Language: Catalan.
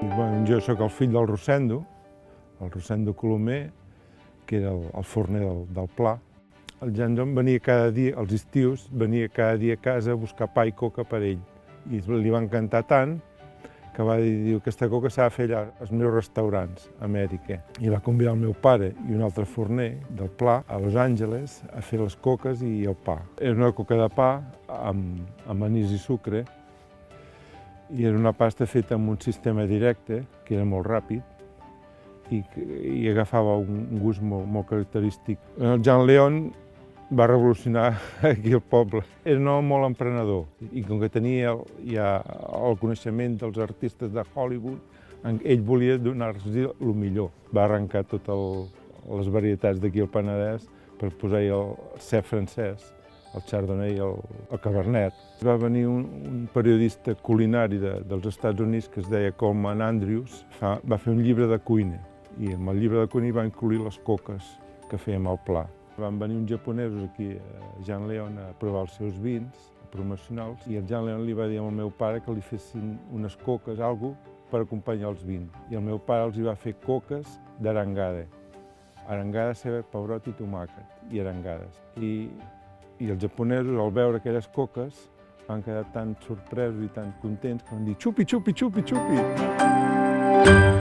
Bueno, jo sóc el fill del Rosendo, el Rosendo Colomer, que era el forner del Pla. El Jan John venia cada dia, als estius, venia cada dia a casa a buscar pa i coca per ell. I li va encantar tant que va dir, aquesta coca s'ha de fer allà, als meus restaurants, a Amèrica. I va convidar el meu pare i un altre forner del Pla a Los Angeles a fer les coques i el pa. Era una coca de pa amb anís i sucre, i era una pasta feta amb un sistema directe, que era molt ràpid, i agafava un gust molt característic. El Jean Leon va revolucionar aquí el poble. Era un home molt emprenedor, i com que tenia ja el coneixement dels artistes de Hollywood, ell volia donar-los el millor. Va arrencar totes les varietats d'aquí al Penedès per posar-hi el cep francès, el Chardonnay i el Cabernet. Va venir un periodista culinari dels Estats Units que es deia Coleman Andrews, va fer un llibre de cuina, i amb el llibre de cuina va incloure les coques que fèiem al Pla. Van venir uns japonesos aquí a Jean Leon a provar els seus vins promocionals, i el Jean Leon li va dir al meu pare que li fessin unes coques, alguna cosa, per acompanyar els vins. I el meu pare els hi va fer coques d'arengada. Arengada, ceba, pebrot i tomàquet, i arengades. I els japonesos, al veure aquelles coques, van quedar tan sorpresos i tan contents que van dir xupi, xupi, xupi, xupi!